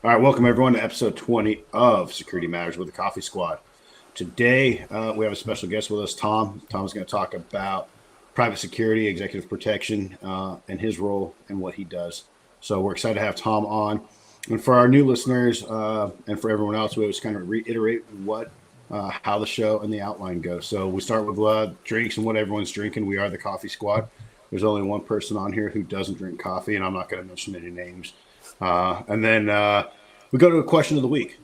All right, welcome everyone to episode 20 of Security Matters with the Coffee Squad. Today, we have a special guest with us, Tom. Tom's going to talk about private security, executive protection, and his role and what he does. So we're excited to have Tom on. And for our new listeners and for everyone else, we always kind of reiterate how the show and the outline go. So we start with drinks and what everyone's drinking. We are the Coffee Squad. There's only one person on here who doesn't drink coffee, and I'm not going to mention any names. And then we go to a question of the week.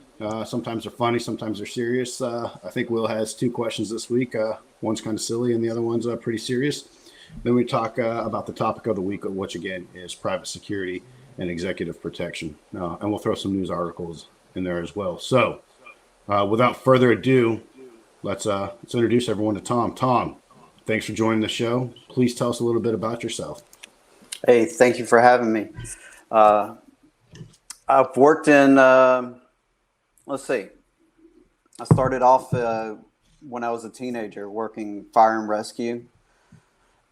Sometimes they're funny, sometimes they're serious. I think Will has two questions this week. One's kind of silly, and the other one's pretty serious. Then we talk about the topic of the week, which again is private security and executive protection. And we'll throw some news articles in there as well. So without further ado, let's introduce everyone to Tom. Tom, thanks for joining the show. Please tell us a little bit about yourself. Hey, thank you for having me. I've worked in, let's see, I started off when I was a teenager working fire and rescue.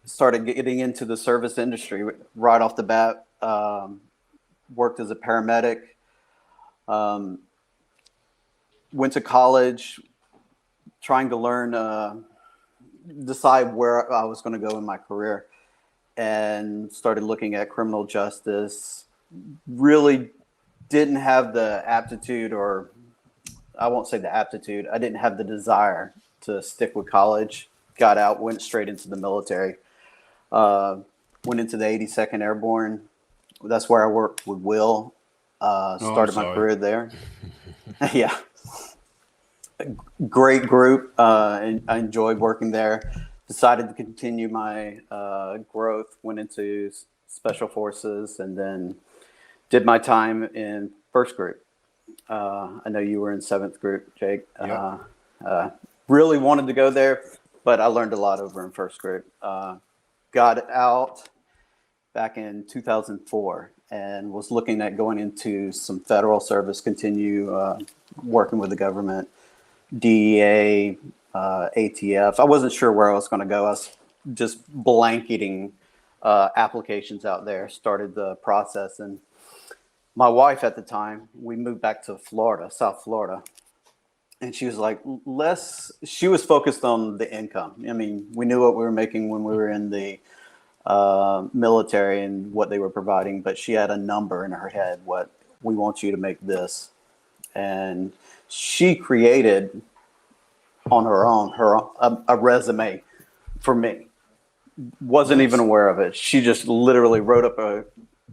Started getting into the service industry right off the bat. Worked as a paramedic. Went to college trying to learn, decide where I was going to go in my career, and started looking at criminal justice. Really didn't have the aptitude, or I won't say the aptitude, I didn't have the desire to stick with college. Got out, went straight into the military. Went into the 82nd Airborne. That's where I worked with Will. Started my career there. Yeah. Great group. And I enjoyed working there. Decided to continue my growth. Went into Special Forces and then did my time in first group. I know you were in seventh group, Jake. Yep. Really wanted to go there, but I learned a lot over in first group. Got out back in 2004 and was looking at going into some federal service, continue working with the government, DEA, ATF. I wasn't sure where I was going to go. I was just blanketing applications out there, started the process. And my wife at the time, we moved back to Florida, South Florida. And she was like, she was focused on the income. I mean, we knew what we were making when we were in the military and what they were providing, but she had a number in her head, we want you to make this. And she created on her own a resume for me. Wasn't even aware of it. She just literally wrote up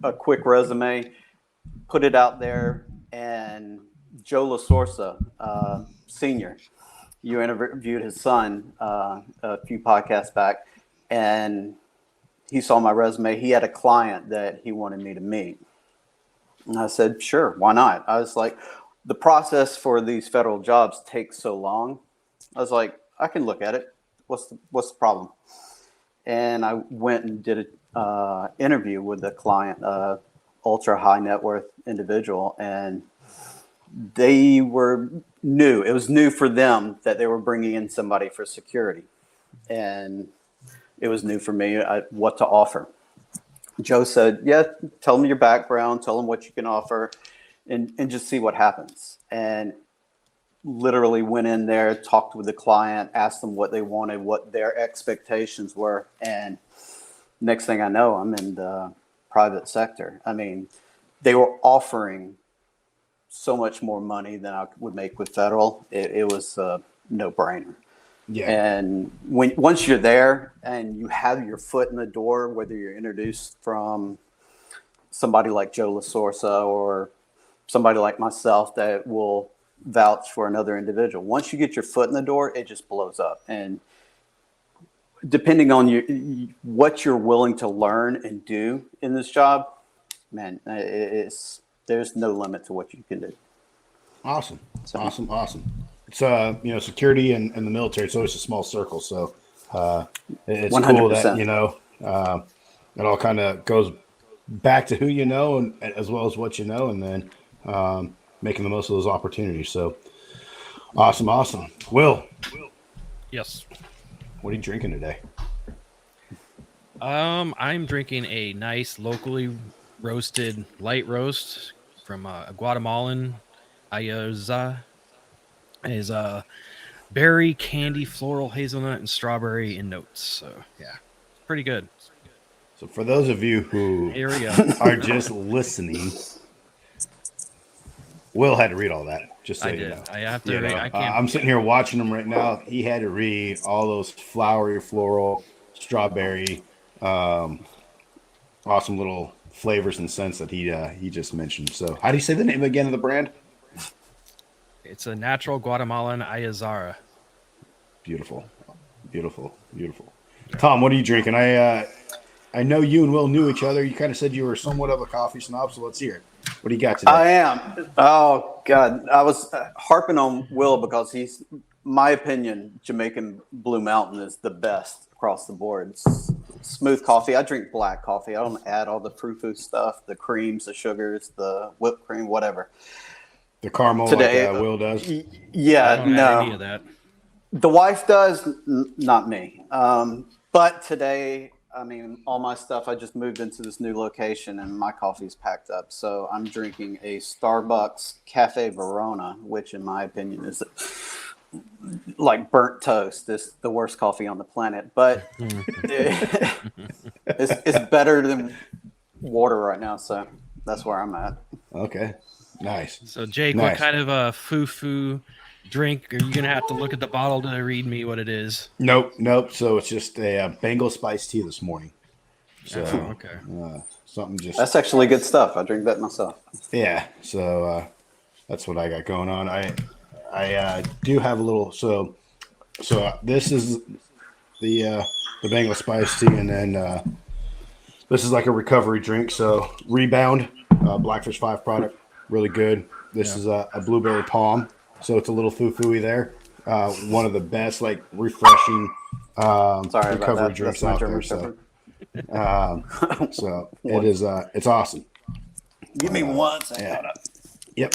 a quick resume, put it out there, and Joe LaSorsa, senior, you interviewed his son a few podcasts back, and he saw my resume. He had a client that he wanted me to meet. And I said, sure, why not? I was like, the process for these federal jobs takes so long. I was like, I can look at it. What's the problem? And I went and did an interview with the client, ultra high net worth individual, and they were new. It was new for them that they were bringing in somebody for security, and it was new for me what to offer. Joe said, yeah, tell them your background, tell them what you can offer, and just see what happens. And literally went in there, talked with the client, asked them what they wanted, what their expectations were, and next thing I know, I'm in the private sector. I mean, they were offering so much more money than I would make with federal. It was a no-brainer. Yeah. And once you're there and you have your foot in the door, whether you're introduced from somebody like Joe LaSorsa or somebody like myself that will vouch for another individual, once you get your foot in the door, it just blows up. And depending on what you're willing to learn and do in this job, man, there's no limit to what you can do. Awesome. Awesome. It's security and the military. It's always a small circle. So it's 100%. Cool that, it all kind of goes back to who you know and as well as what you know, and then making the most of those opportunities. So awesome. Will. Yes. What are you drinking today? I'm drinking a nice locally roasted light roast from a Guatemalan Ayaza. Is berry, candy, floral, hazelnut, and strawberry in notes. So yeah, pretty good. So for those of you who Here we go. are just listening, Will had to read all that. Just so I you did. know. I have to You read. know, I can't. I'm sitting here watching him right now. He had to read all those flowery, floral, strawberry, awesome little flavors and scents that he just mentioned. So, how do you say the name again of the brand? It's a natural Guatemalan Ayazara. Beautiful, beautiful, beautiful. Tom, what are you drinking? I know you and Will knew each other. You kind of said you were somewhat of a coffee snob, so let's hear it. What do you got today? I am. Oh God, I was harping on Will because he's, my opinion, Jamaican Blue Mountain is the best across the board. It's smooth coffee. I drink black coffee. I don't add all the frou-frou stuff, the creams, the sugars, the whipped cream, whatever. The caramel, Today, like Will does. I Yeah, don't add any of no. that. The wife does, not me. But today, I mean, all my stuff, I just moved into this new location and my coffee's packed up. So I'm drinking a Starbucks Cafe Verona, which in my opinion is like burnt toast. It's the worst coffee on the planet, but it's better than water right now. So that's where I'm at. Okay, nice. So Jake, Nice. what kind of a foo-foo drink are you gonna have to look at the bottle to read me what it is? Nope. So it's just a Bengal spice tea this morning. So Okay. something just That's actually good stuff. I drink that myself. yeah. So that's what I got going on. I do have a little. So this is the Bengal spice tea, and then this is like a recovery drink. So Rebound, Blackfish 5 product, really good. This is a blueberry palm, so it's a little foo-fooey there. One of the best, like refreshing Sorry about recovery that. drinks That's my out German there. So, Shepherd. so it is. It's awesome. Give me one second. Yeah. Hold up. Yep.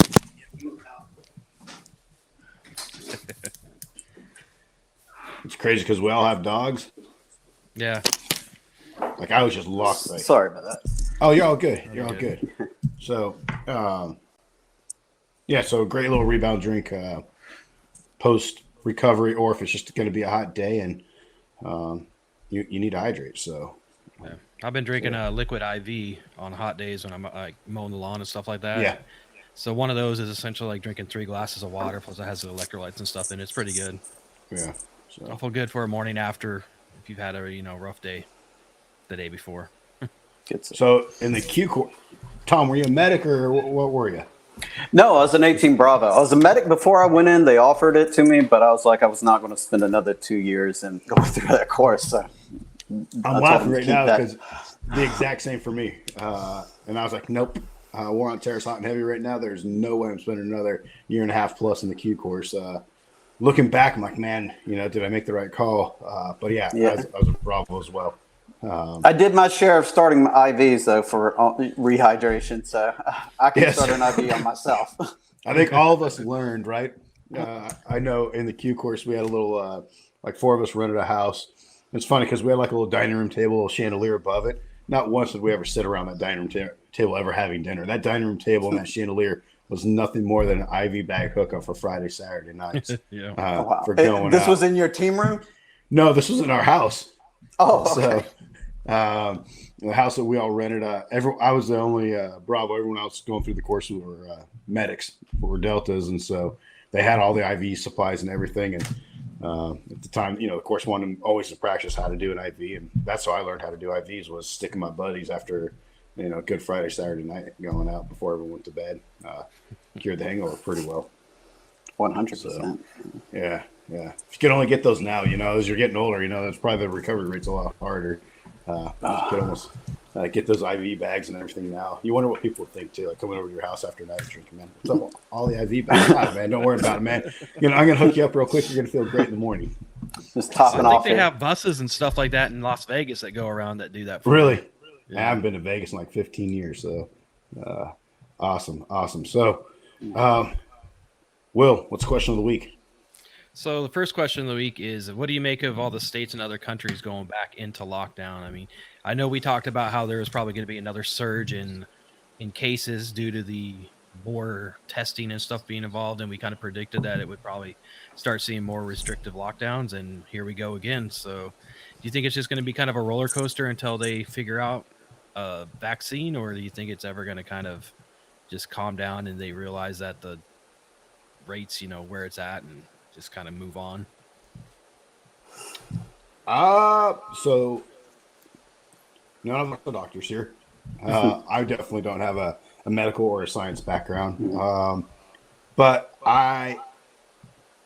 It's crazy because we all have dogs. Yeah. Like I was just lost. Like, Sorry about that. oh, you're all good. You're all good. So, yeah. So a great little rebound drink post recovery, or if it's just going to be a hot day and you need to hydrate. So, Yeah. I've been drinking a liquid IV on hot days when I'm like mowing the lawn and stuff like that. yeah. So one of those is essentially like drinking 3 glasses of water, plus it has the electrolytes and stuff in it. It's pretty good. Yeah. So, Awful good for a morning after if you've had a rough day the day before. Good stuff. so in the Q course, Tom, were you a medic or what were you? No, I was an 18 Bravo. I was a medic before I went in. They offered it to me, but I was like, I was not going to spend another 2 years and go through that course. So I'm laughing right now because the exact same for me. And I was like, nope. We're on Terrace Hot and Heavy right now. There's no way I'm spending another year and a half plus in the Q course. Looking back, I'm like, man, did I make the right call? But yeah. I was a Bravo as well. I did my share of starting my IVs though for rehydration, so I can Yes. start an IV on myself. I think all of us learned, right? I know in the Q course, we had a little, like 4 of us rented a house. It's funny because we had like a little dining room table, a little chandelier above it. Not once did we ever sit around that dining room table ever having dinner. That dining room table and that chandelier was nothing more than an IV bag hookup for Friday, Saturday nights. Yeah. Wow. For going This out. was in your team room? No, this was in our house. Oh, okay. So the house that we all rented, I was the only Bravo. Everyone else going through the course were medics, were Deltas, and so they had all the IV supplies and everything. And at the time, the course wanted always to practice how to do an IV, and that's how I learned how to do IVs was sticking my buddies after Good Friday, Saturday night, going out before everyone went to bed. Cured the hangover pretty well. 100%. So, yeah. If you can only get those now, as you're getting older, that's probably the recovery rate's a lot harder. You could almost get those IV bags and everything now. You wonder what people would think too, like coming over to your house after a night drinking, man. What's up, all the IV bags? Nah, man, don't worry about it, man. I'm gonna hook you up real quick. You're gonna feel great in the morning. Just I topping think off they here. have buses and stuff like that in Las Vegas that go around that do that. For Really? you. I haven't been to Vegas in like 15 years, so awesome. So, Will, what's the question of the week? So the first question of the week is, what do you make of all the states and other countries going back into lockdown? I mean, I know we talked about how there is probably going to be another surge in cases due to the more testing and stuff being involved, and we kind of predicted that it would probably start seeing more restrictive lockdowns, and here we go again. So do you think it's just going to be kind of a roller coaster until they figure out a vaccine, or do you think it's ever going to kind of just calm down and they realize that the rates, where it's at, and just kind of move on? So none of us are doctors here. I definitely don't have a medical or a science background. But I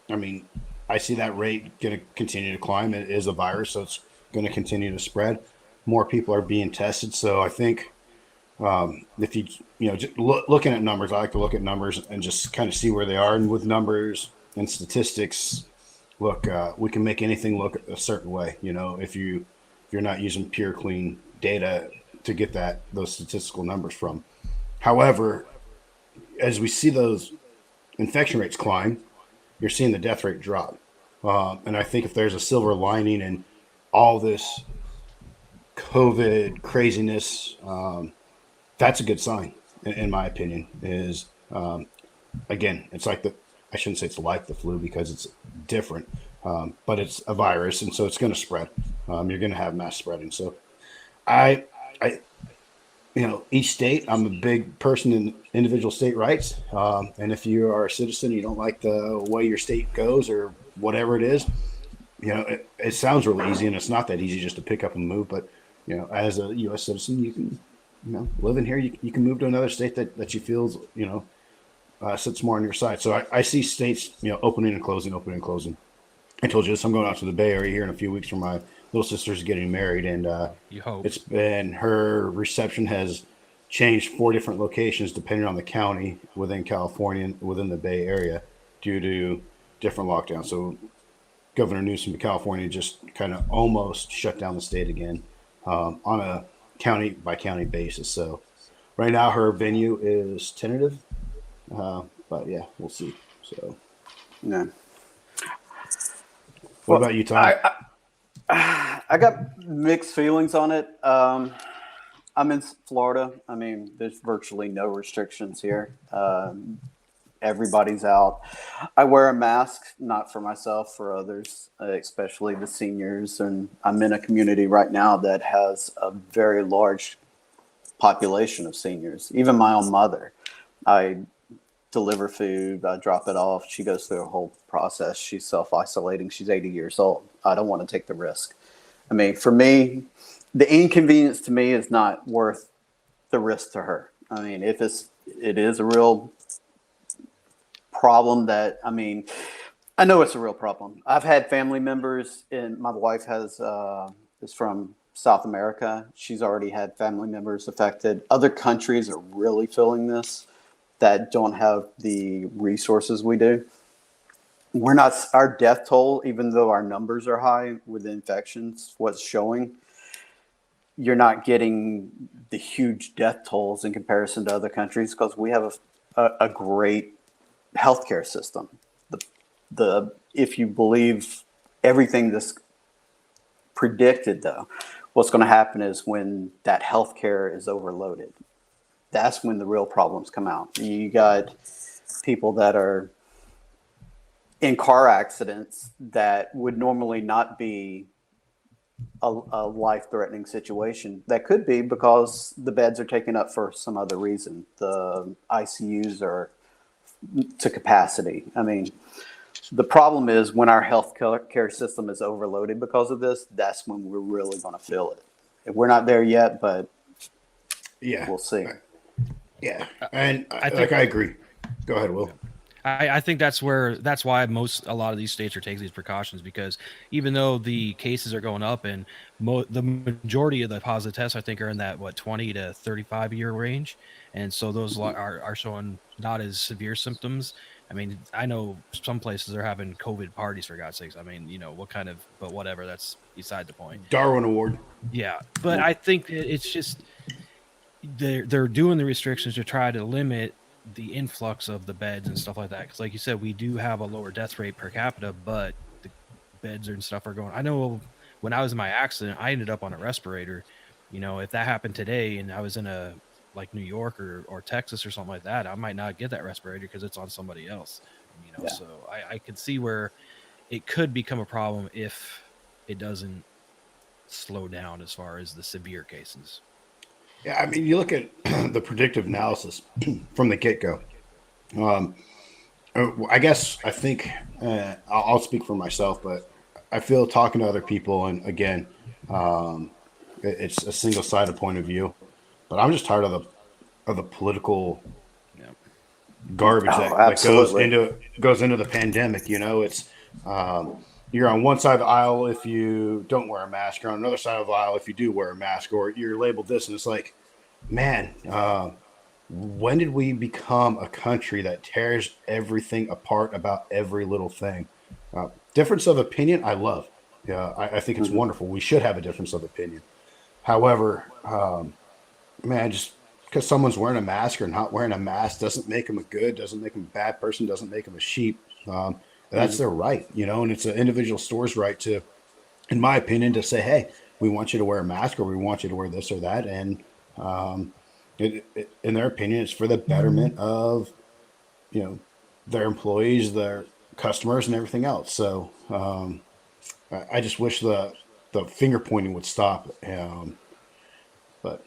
mean, I see that rate going to continue to climb. It is a virus, so it's going to continue to spread. More people are being tested. So I think if just looking at numbers, I like to look at numbers and just kind of see where they are. And with numbers and statistics, look, we can make anything look a certain way. If you're not using pure, clean data to get those statistical numbers from. However, as we see those infection rates climb, you're seeing the death rate drop. And I think if there's a silver lining in all this COVID craziness, that's a good sign, in my opinion. Is again, it's like I shouldn't say it's like the flu because it's different, but it's a virus, and so it's going to spread. You're going to have mass spreading. So, I each state, I'm a big person in individual state rights. And if you are a citizen, you don't like the way your state goes or whatever it is, it sounds really easy, and it's not that easy just to pick up and move. But, as a U.S. citizen, you can, living here, you can move to another state that you feel, sits more on your side. So I see states, opening and closing, opening and closing. I told you this, I'm going out to the Bay Area here in a few weeks for my little sister's getting married, and You hope. it's been her reception has changed 4 different locations depending on the county within California and within the Bay Area due to different lockdowns. So Governor Newsom of California just kind of almost shut down the state again on a county by county basis. So right now her venue is tentative, but yeah, we'll see. So Yeah. what about you, Tom? I got mixed feelings on it. I'm in Florida. I mean, there's virtually no restrictions here. Everybody's out. I wear a mask, not for myself, for others, especially the seniors. And I'm in a community right now that has a very large population of seniors. Even my own mother. I deliver food, I drop it off. She goes through a whole process. She's self-isolating. She's 80 years old. I don't want to take the risk. I mean, for me, the inconvenience to me is not worth the risk to her. I mean, it is a real problem that, I mean, I know it's a real problem. I've had family members, and my wife is from South America. She's already had family members affected. Other countries are really feeling this that don't have the resources we do. Our death toll, even though our numbers are high with infections, what's showing, you're not getting the huge death tolls in comparison to other countries because we have a great healthcare system. If you believe everything that's predicted, though, what's going to happen is when that healthcare is overloaded, that's when the real problems come out. You got people that are in car accidents that would normally not be a life-threatening situation. That could be because the beds are taken up for some other reason. The ICUs are to capacity. I mean, the problem is when our health care system is overloaded because of this, that's when we're really going to feel it. We're not there yet, but Yeah, we'll see. Yeah, and I think- I agree. Go ahead, Will. I think that's why a lot of these states are taking these precautions, because even though the cases are going up and the majority of the positive tests, I think, are in that 20 to 35 year range, and so those are showing not as severe symptoms. I mean, I know some places are having COVID parties, for God's sakes. I mean, but whatever, that's beside the point. Darwin Award. Yeah, but I think it's just they're doing the restrictions to try to limit the influx of the beds and stuff like that. Because, like you said, we do have a lower death rate per capita, but the beds and stuff are going. I know when I was in my accident, I ended up on a respirator. If that happened today and I was in a like New York or Texas or something like that, I might not get that respirator because it's on somebody else. Yeah. So I could see where it could become a problem if it doesn't slow down as far as the severe cases. Yeah, I mean, you look at the predictive analysis from the get-go. I guess I think I'll speak for myself, but I feel talking to other people, and again, it's a single-sided point of view. But I'm just tired of the political garbage that goes into the pandemic. It's you're on one side of the aisle if you don't wear a mask. You're on another side of the aisle if you do wear a mask, or you're labeled this, and it's like, man. When did we become a country that tears everything apart about every little thing? Difference of opinion, I love. Yeah, I think it's wonderful. We should have a difference of opinion. However, man, just because someone's wearing a mask or not wearing a mask doesn't make them a good, doesn't make them a bad person, doesn't make them a sheep. That's their right, and it's an individual store's right to, in my opinion, to say, hey, we want you to wear a mask or we want you to wear this or that. And, in their opinion, it's for the betterment of, their employees, their customers, and everything else. So I just wish the finger pointing would stop. But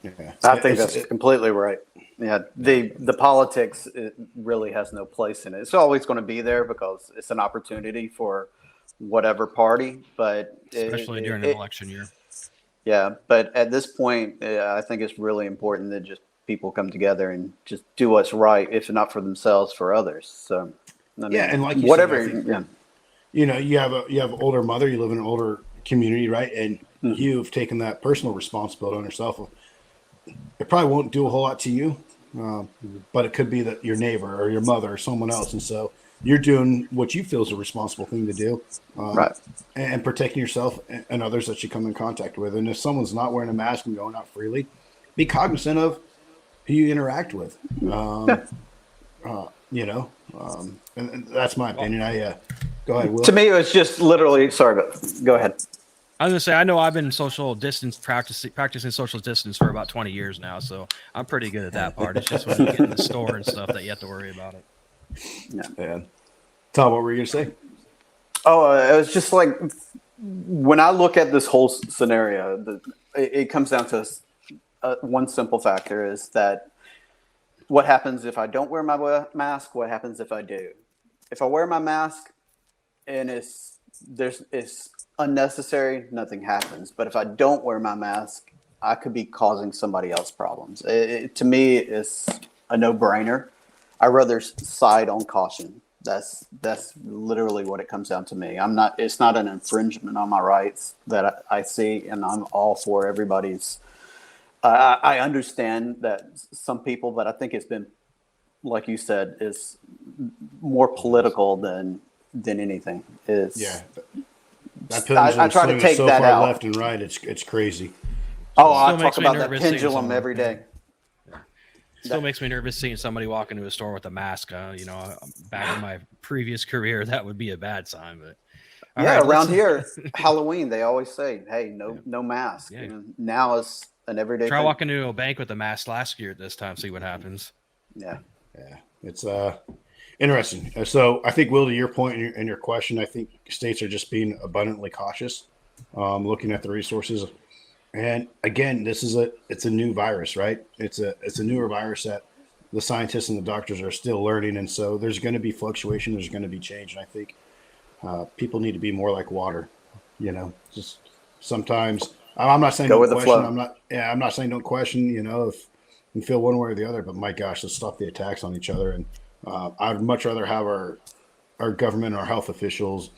yeah, I think that's completely right. Yeah, the politics, it really has no place in it. It's always going to be there because it's an opportunity for whatever party, but especially during an election year. Yeah, but at this point, I think it's really important that just people come together and just do what's right, if not for themselves, for others. So, I mean, and like you whatever, said, you have an older mother, you live in an older community, right? And you've taken that personal responsibility on yourself. It probably won't do a whole lot to you, but it could be that your neighbor or your mother or someone else, and so you're doing what you feel is a responsible thing to do, right? And protecting yourself and others that you come in contact with. And if someone's not wearing a mask and going out freely, be cognizant of who you interact with. And that's my opinion. Go ahead, Will. To me, it was just literally. Sorry, but go ahead. I was gonna say, I know I've been social distance practicing social distance for about 20 years now, so I'm pretty good at that part. It's just when you get in the store and stuff that you have to worry about it. Yeah. Tom, what were you going to say? Oh, it was just like when I look at this whole scenario, it comes down to one simple factor is that what happens if I don't wear my mask? What happens if I do? If I wear my mask and it's unnecessary, nothing happens. But if I don't wear my mask, I could be causing somebody else problems. To me, it's a no-brainer. I'd rather side on caution. That's literally what it comes down to me. It's not an infringement on my rights that I see, and I'm all for everybody's. I understand that some people, but I think it's been, like you said, is more political than anything. That pendulum I try to take so that far out. left and right. It's crazy. Oh, I talk about that pendulum every day. Still makes me nervous seeing somebody walk into a store with a mask. Back in my previous career, that would be a bad sign. But around here, Halloween, they always say, "Hey, no mask." Yeah. Now it's an everyday. Try thing. walking into a bank with a mask last year at this time, see what happens. Yeah. It's interesting. So I think, Will, to your point and your question, I think states are just being abundantly cautious, looking at the resources. And again, it's a new virus, right? It's a newer virus that the scientists and the doctors are still learning. And so there's going to be fluctuation. There's going to be change. And I think people need to be more like water, just sometimes I'm not saying go don't with the question. flow. I'm not saying don't question, if you feel one way or the other, but my gosh, let's stop the attacks on each other. And I'd much rather have our government, our health officials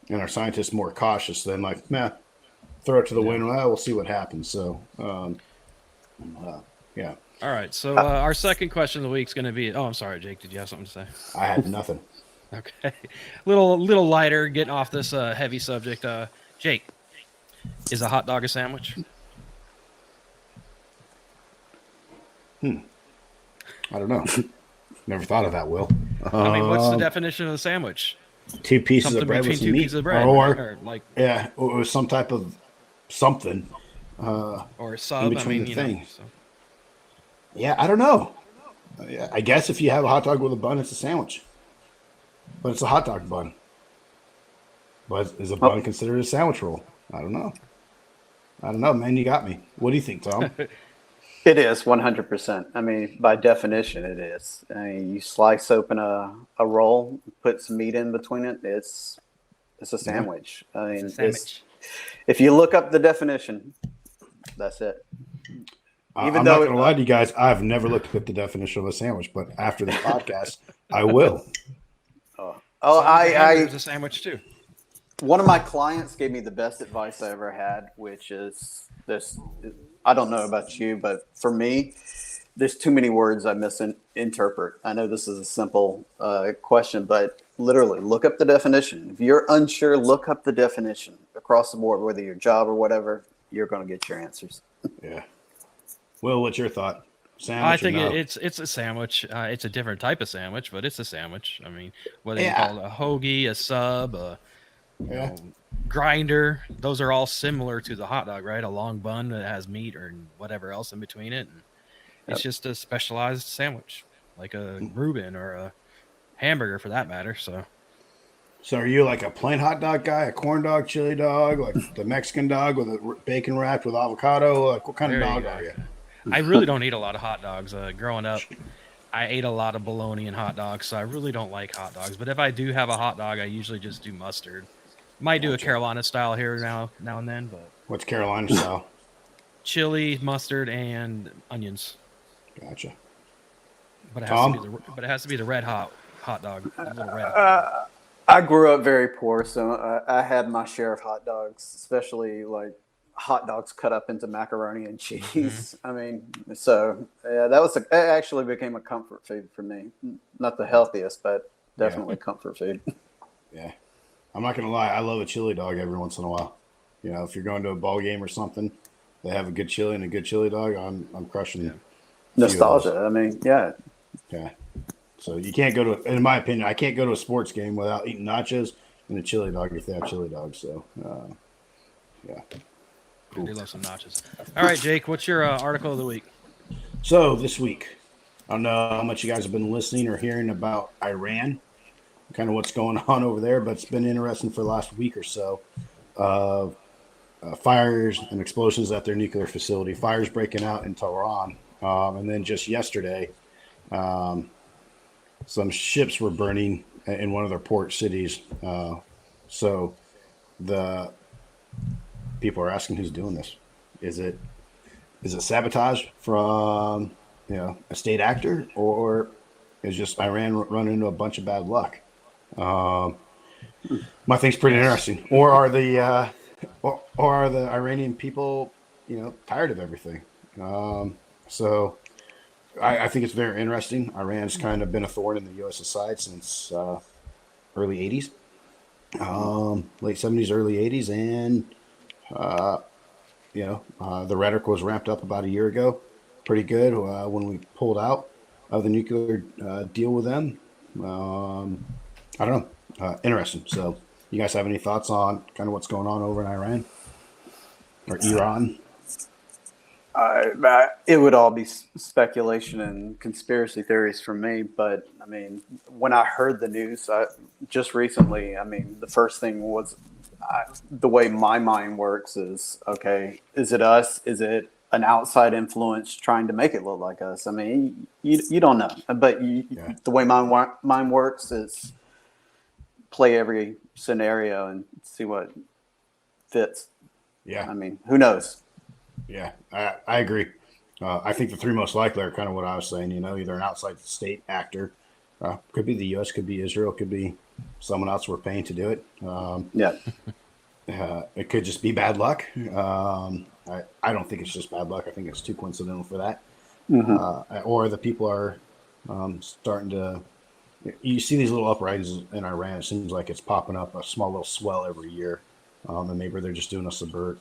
and our scientists more cautious than like, throw it to the wind. We'll see what happens. So, yeah. All right. So our second question of the week is going to be. Oh, I'm sorry, Jake. Did you have something to say? I had nothing. Okay. Little lighter, getting off this heavy subject. Jake, is a hot dog a sandwich? I don't know. Never thought of that, Will. I mean, what's the definition of a sandwich? Two pieces Something of bread with between some two meat, pieces of bread, or like it was some type of something, or a sub. in between the things. Yeah, I don't know. I guess if you have a hot dog with a bun, it's a sandwich, but it's a hot dog bun. But is a bun Oh, considered a sandwich roll? I don't know. I don't know, man. You got me. What do you think, Tom? it is 100%. I mean, by definition, it is. I mean, you slice open a roll, put some meat in between it. It's a Yeah. sandwich. I It's a mean, sandwich. if you look up the definition, that's it. Even I'm not though going to lie to you guys. I've never looked at the definition of a sandwich, but after this podcast, I will. oh, Sometimes a hamburger's a sandwich too. one of my clients gave me the best advice I ever had, which is this. I don't know about you, but for me, there's too many words I misinterpret. I know this is a simple question, but literally look up the definition. If you're unsure, look up the definition across the board, whether your job or whatever, you're going to get your answers. Yeah. Will, what's your thought? I Sandwich or think no? it's a sandwich. It's a different type of sandwich, but it's a sandwich. I mean, whether you Yeah. call it a hoagie, a sub, you Yeah. know, grinder, those are all similar to the hot dog, right? A long bun that has meat or whatever else in between it. And it's just a specialized sandwich, like a Reuben or a hamburger for that matter. So are you like a plain hot dog guy, a corn dog, chili dog, like the Mexican dog with a bacon wrapped with avocado? Like what kind of There you dog go. are you? I really don't eat a lot of hot dogs. Growing up, I ate a lot of bologna and hot dogs, so I really don't like hot dogs. But if I do have a hot dog, I usually just do mustard. Might do a Gotcha. Carolina style here now and then, but What's Carolina style? chili, mustard, and onions. Gotcha. But it Tom? has to be the red hot dog, the little red. Hot dog. I grew up very poor, so I had my share of hot dogs, especially like hot dogs cut up into macaroni and cheese. I mean, so yeah, it actually became a comfort food for me. Not the healthiest, but definitely comfort food. Yeah. I'm not gonna lie, I love a chili dog every once in a while. You know, if you're going to a ball game or something, they have a good chili and a good chili dog. I'm crushing a few of those. Nostalgia. I mean, yeah. Yeah. So you can't go to, in my opinion, I can't go to a sports game without eating nachos and a chili dog if they have chili dogs. So, yeah. I do love some nachos. All right, Jake, what's your article of the week? So this week, I don't know how much you guys have been listening or hearing about Iran, kind of what's going on over there, but it's been interesting for the last week or so. Fires and explosions at their nuclear facility, fires breaking out in Tehran. And then just yesterday, some ships were burning in one of their port cities. So the people are asking who's doing this. Is it sabotage from a state actor, or is just Iran running into a bunch of bad luck? My thing's pretty interesting. Or are the Iranian people tired of everything? So I think it's very interesting. Iran's kind of been a thorn in the U.S.'s side since early '80s, late '70s, early '80s, and the rhetoric was ramped up about a year ago, pretty good when we pulled out of the nuclear deal with them. I don't know. Interesting. So, you guys have any thoughts on kind of what's going on over in Iran or Iran? It would all be speculation and conspiracy theories from me. But I mean, when I heard the news just recently, I mean, the first thing was the way my mind works is, okay, is it us? Is it an outside influence trying to make it look like us? I mean, you don't know. But the way my mind works is play every scenario and see what fits. Yeah. I mean, who knows? Yeah, I agree. I think the three most likely are kind of what I was saying, either an outside state actor, could be the U.S., could be Israel, could be someone else we're paying to do it. It could just be bad luck. I don't think it's just bad luck. I think it's too coincidental for that. Or the people are starting to, you see these little uprisings in Iran. It seems like it's popping up a small little swell every year. And maybe they're just doing a subvert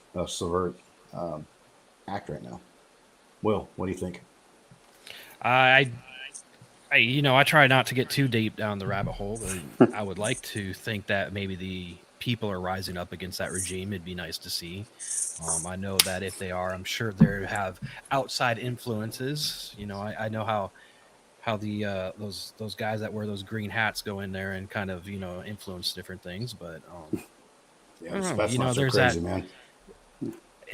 act right now. Will, what do you think? I try not to get too deep down the rabbit hole, but I would like to think that maybe the people are rising up against that regime. It'd be nice to see. I know that if they are, I'm sure they have outside influences. You know, I know how the those guys that wear those green hats go in there and kind of influence different things. But I don't know. That's not so There's crazy, that.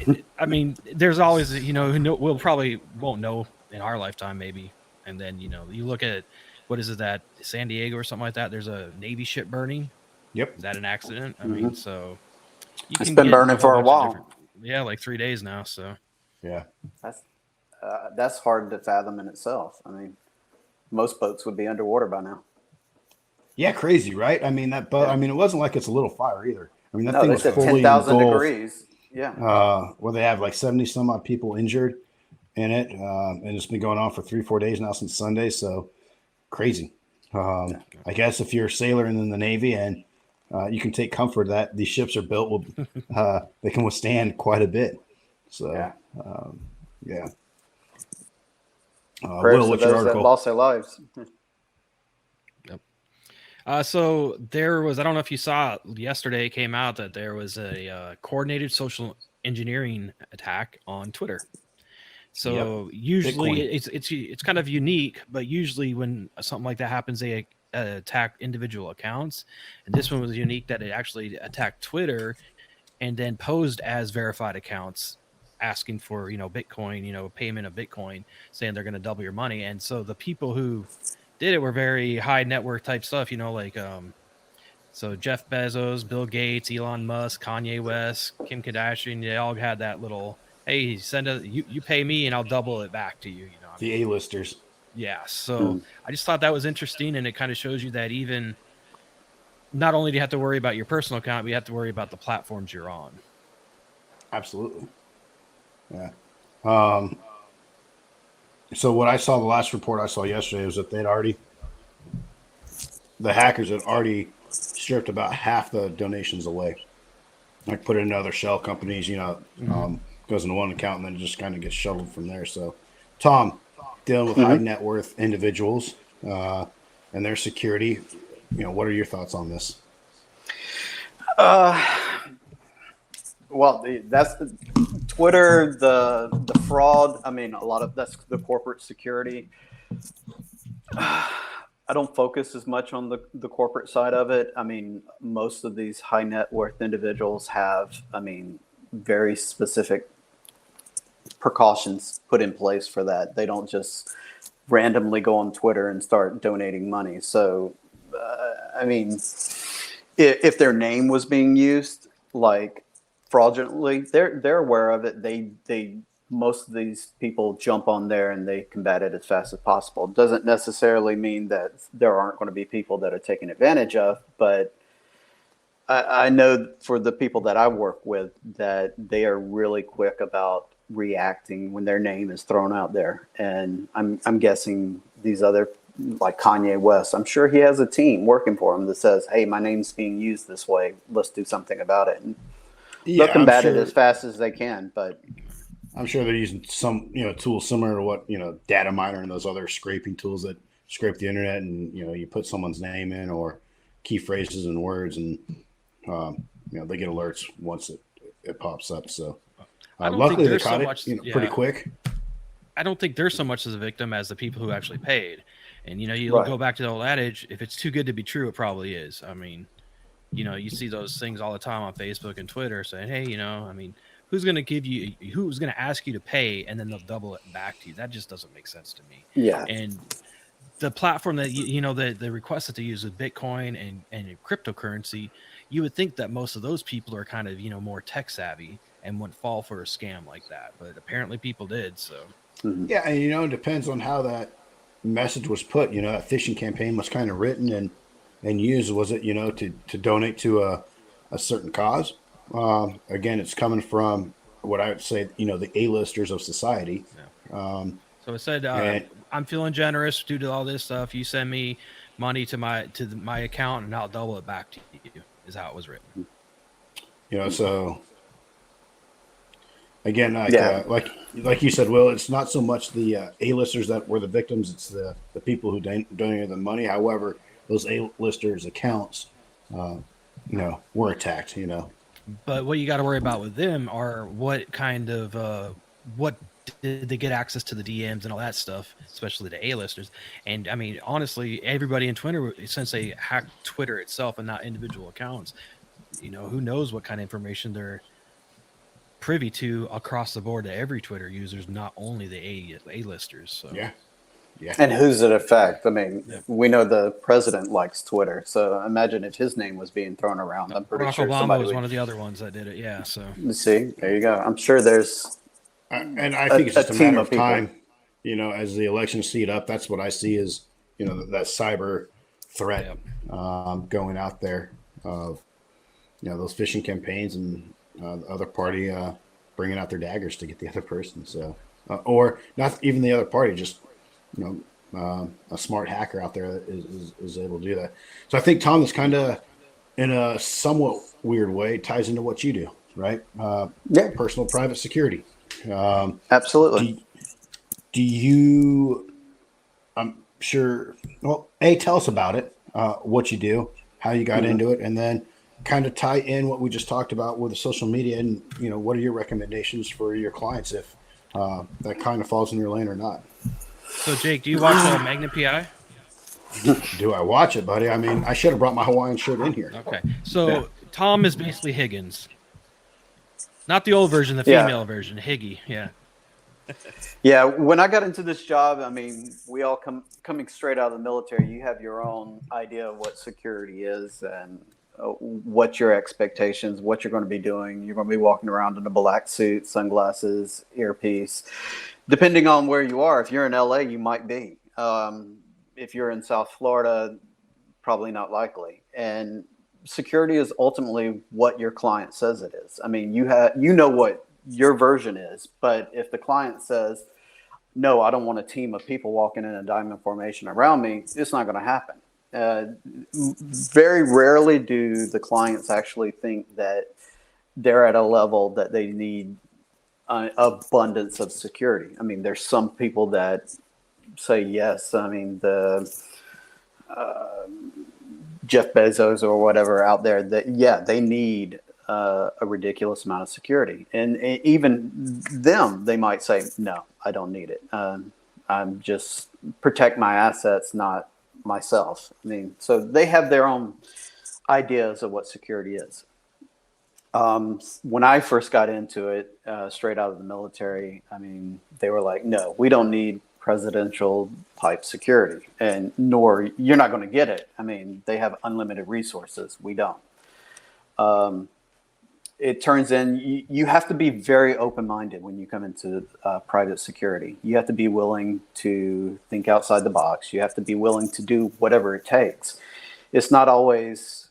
man. I mean, there's always we'll probably won't know in our lifetime maybe, and then you look at what is it that San Diego or something like that. There's a Navy ship burning. Yep. Is that an accident? I mean, so you It's can been get burning whole for a bunch of while. different- Yeah, like 3 days now. So Yeah. That's hard to fathom in itself. I mean, most boats would be underwater by now. Yeah, crazy, right? I mean, that boat, Yeah. I mean, it wasn't like it's a little fire either. I mean, that No, thing they was said fully 10,000 engulfed, degrees. Yeah. where they have like 70 some odd people injured in it. And it's been going on for 3, 4 days now since Sunday. So crazy. I guess if you're a sailor and in the Navy, and you can take comfort that these ships are built, they can withstand quite a bit. So, Yeah. yeah. Prayers Will, to what's your those that article? lost their lives. So there was, I don't know if you saw it, yesterday it came out that there was a coordinated social engineering attack on Twitter. So usually Bitcoin. it's kind of unique, but usually when something like that happens, they attack individual accounts. And this one was unique that it actually attacked Twitter and then posed as verified accounts asking for, Bitcoin, payment of Bitcoin, saying they're going to double your money. And so the people who did it were very high net worth type stuff, like so Jeff Bezos, Bill Gates, Elon Musk, Kanye West, Kim Kardashian, they all had that little, hey, you pay me and I'll double it back to you. The A-listers. Yeah. So I just thought that was interesting, and it kind of shows you that even not only do you have to worry about your personal account, but you have to worry about the platforms you're on. Absolutely. Yeah. So what I saw, the last report I saw yesterday was that the hackers had already stripped about half the donations away. Like put it into other shell companies, goes into one account and then just kind of gets shuttled from there. So, Tom, dealing with high net worth individuals and their security, what are your thoughts on this? Well, that's the Twitter, the fraud. I mean, a lot of that's the corporate security. I don't focus as much on the corporate side of it. I mean, most of these high net worth individuals have, very specific precautions put in place for that. They don't just randomly go on Twitter and start donating money. So, if their name was being used, like fraudulently, they're aware of it. They most of these people jump on there and they combat it as fast as possible. It doesn't necessarily mean that there aren't going to be people that are taken advantage of, but I know for the people that I work with that they are really quick about reacting when their name is thrown out there. And I'm guessing these other, like Kanye West, I'm sure he has a team working for him that says, hey, my name's being used this way. Let's do something about it. And they'll combat it as fast as they can, but I'm sure they're using some, tools similar to what, data miner and those other scraping tools that scrape the internet, and, you put someone's name in or key phrases and words, and, they get alerts once it pops up. So luckily they caught it pretty quick. I don't think they're so much as a victim as the people who actually paid. And, you Right. go back to the old adage, if it's too good to be true, it probably is. I mean, you see those things all the time on Facebook and Twitter saying, hey, who's going to ask you to pay and then they'll double it back to you? That just doesn't make sense to me. yeah. And the platform that, the request that they use with Bitcoin and cryptocurrency, you would think that most of those people are kind of, more tech savvy and wouldn't fall for a scam like that. But apparently people did. So, Yeah. And, it depends on how that message was put. That phishing campaign was kind of written and used. Was it, to donate to a certain cause? Again, it's coming from what I would say, the A-listers of society. yeah. So it said, I'm feeling generous due to all this stuff. You send me money to my account and I'll double it back to you, is how it was written. So again, like you said, Will, it's not so much the A-listers that were the victims. It's the people who donated the money. However, those A-listers accounts we're attacked. But what you got to worry about with them are what kind of what did they get access to the DMs and all that stuff, especially the A-listers. And I mean, honestly, everybody in Twitter, since they hacked Twitter itself and not individual accounts, who knows what kind of information they're privy to across the board to every Twitter users, not only the A-listers. So Yeah. And who's it affect? I mean, Yeah. we know the president likes Twitter, so imagine if his name was being thrown around. I'm pretty Barack sure Obama somebody was would. one of the other ones that did it. Yeah. So See, there you go. I'm sure there's And I think it's just a team matter of of people. time, as the elections heat up. That's what I see is, that cyber threat going out there of, those phishing campaigns and the other party bringing out their daggers to get the other person. So, or not even the other party, just, a smart hacker out there that is able to do that. So I think, Tom, is kind of in a somewhat weird way ties into what you do, right? Yeah, Personal private security. absolutely. Do you, I'm sure, well, tell us about it, what you do, how you got into it, and then kind of tie in what we just talked about with the social media and, what are your recommendations for your clients if that kind of falls in your lane or not? So Jake, do you watch Magnum PI? Do I watch it, buddy? I mean, I should have brought my Hawaiian shirt in here. Okay. So Yeah. Tom is basically Higgins. Not the old version, the female version, Higgy. Yeah. Yeah, when I got into this job, I mean, we all coming straight out of the military, you have your own idea of what security is and what your expectations, what you're going to be doing. You're going to be walking around in a black suit, sunglasses, earpiece. Depending on where you are, if you're in LA, you might be. If you're in South Florida, probably not likely. And security is ultimately what your client says it is. I mean, you know what your version is, but if the client says, no, I don't want a team of people walking in a diamond formation around me, it's not going to happen. Very rarely do the clients actually think that they're at a level that they need abundance of security. I mean, there's some people that say yes. I mean, the Jeff Bezos or whatever out there that, they need a ridiculous amount of security. And even them, they might say, no, I don't need it. I'm just protect my assets, not myself. I mean, so they have their own ideas of what security is. When I first got into it, straight out of the military, I mean, they were like, no, we don't need presidential type security, and nor you're not going to get it. I mean, they have unlimited resources. We don't. It turns in, you have to be very open-minded when you come into private security. You have to be willing to think outside the box. You have to be willing to do whatever it takes. It's not always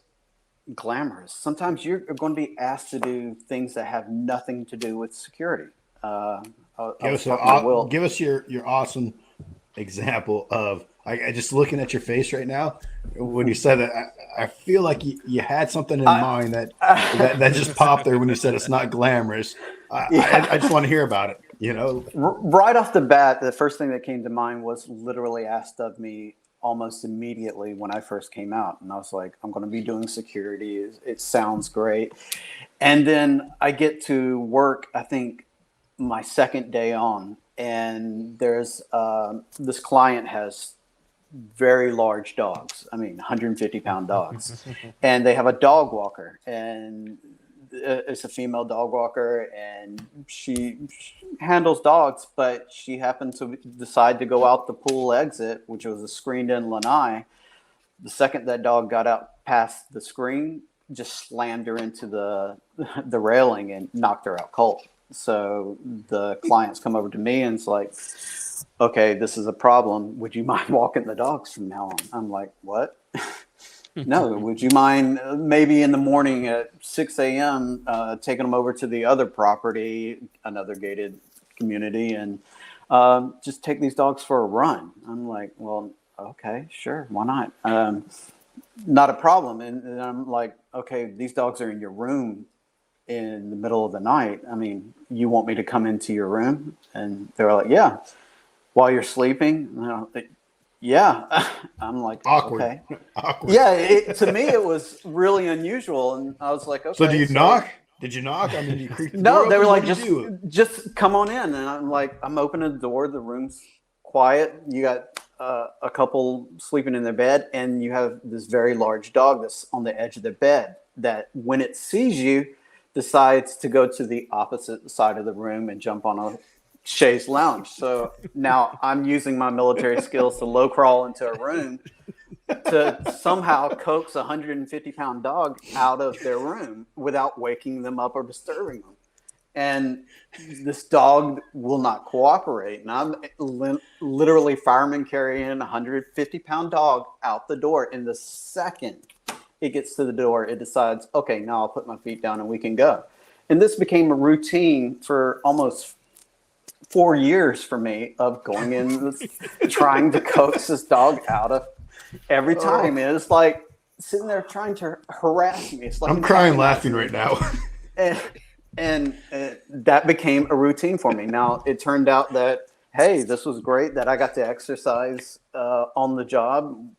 glamorous. Sometimes you're going to be asked to do things that have nothing to do with security. Give us your awesome example of, I just looking at your face right now when you said that, I feel like you had something in mind that just popped there when you said it's not glamorous. I just want to hear about it. Right off the bat, the first thing that came to mind was literally asked of me almost immediately when I first came out. And I was like, I'm going to be doing security. It sounds great. And then I get to work, I think my second day on, and there's this client has very large dogs. I mean, 150-pound dogs. And they have a dog walker, and it's a female dog walker, and she handles dogs, but she happened to decide to go out the pool exit, which was a screened-in lanai. The second that dog got out past the screen, just slammed her into the railing and knocked her out cold. So the clients come over to me and it's like, okay, this is a problem. Would you mind walking the dogs from now on? I'm like, what? No, would you mind maybe in the morning at 6 a.m. Taking them over to the other property, another gated community, and just take these dogs for a run? I'm like, well, okay, sure, why not? Not a problem. And I'm like, okay, these dogs are in your room in the middle of the night. I mean, you want me to come into your room? And they were like, yeah. While you're sleeping? Yeah. I'm like, Awkward. okay. Awkward. Yeah, to me, it was really unusual. And I was like, So okay. do you So, knock? Did you knock? I mean, do you creak the door no, they were open? like, What do you do? just come on in. And I'm like, I'm opening the door. The room's quiet. You got a couple sleeping in their bed, and you have this very large dog that's on the edge of their bed that when it sees you, decides to go to the opposite side of the room and jump on a chaise lounge. So now I'm using my military skills to low crawl into a room to somehow coax a 150-pound dog out of their room without waking them up or disturbing them. And this dog will not cooperate. And I'm literally fireman carrying a 150-pound dog out the door. In the second it gets to the door, it decides, okay, now I'll put my feet down and we can go. And this became a routine for almost 4 years for me of going in, trying to coax this dog out of every time. And it's like sitting there trying to harass me. It's like I'm crying laughing right now. And that became a routine for me. Now, it turned out that, hey, this was great that I got to exercise on the job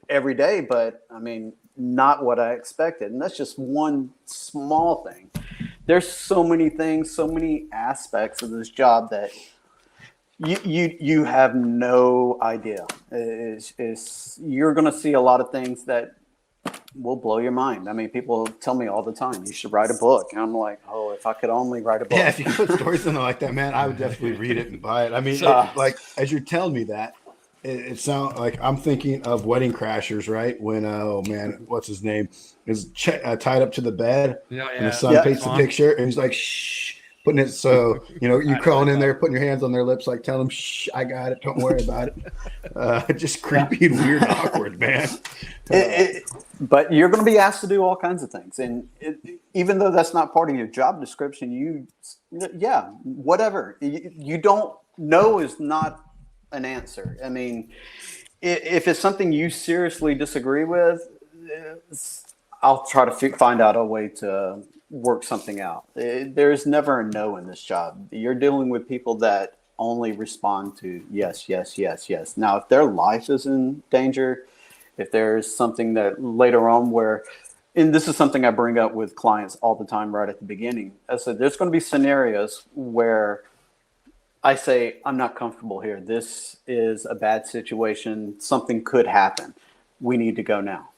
every day, but I mean, not what I expected. And that's just one small thing. There's so many things, so many aspects of this job that you have no idea. You're going to see a lot of things that will blow your mind. I mean, people tell me all the time, you should write a book. And I'm like, oh, if I could only write a book. Yeah, if you put stories in there like that, man, I would definitely read it and buy it. I mean, like as you're telling me that, it sounds like I'm thinking of Wedding Crashers, right? When, oh man, what's his name? Is tied up to the bed, and the son paints the picture, and he's like, shh, putting it so, you crawling in there, putting your hands on their lips, like telling them, shh, I got it, don't worry about it. Just creepy and weird and awkward, man. But you're going to be asked to do all kinds of things. And even though that's not part of your job description, whatever. You don't know is not an answer. I mean, if it's something you seriously disagree with, I'll try to find out a way to work something out. There's never a no in this job. You're dealing with people that only respond to yes, yes, yes, yes. Now, if their life is in danger, if there's something that later on where, and this is something I bring up with clients all the time right at the beginning. I said, there's going to be scenarios where I say, I'm not comfortable here. This is a bad situation. Something could happen. We need to go now.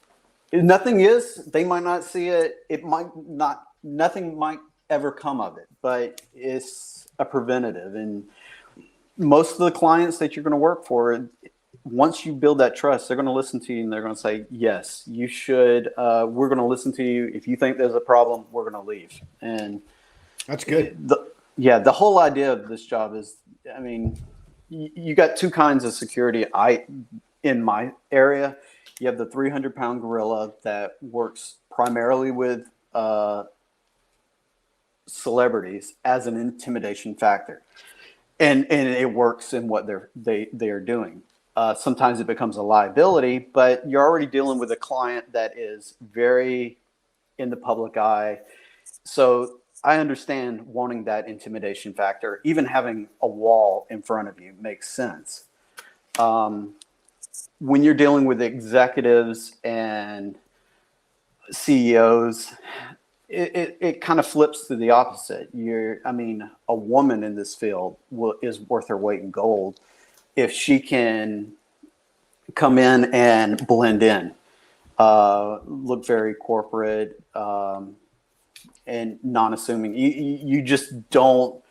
Nothing is, they might not see it. It might not, nothing might ever come of it, but it's a preventative. And most of the clients that you're going to work for, once you build that trust, they're going to listen to you and they're going to say, yes, you should. We're going to listen to you. If you think there's a problem, we're going to leave. And that's good. The whole idea of this job is, I mean, you got two kinds of security. In my area, you have the 300-pound gorilla that works primarily with celebrities as an intimidation factor, and it works in what they are doing. Sometimes it becomes a liability, but you're already dealing with a client that is very in the public eye. So I understand wanting that intimidation factor. Even having a wall in front of you makes sense. When you're dealing with executives and CEOs, it kind of flips to the opposite. A woman in this field is worth her weight in gold if she can come in and blend in, look very corporate, and non-assuming. You just don't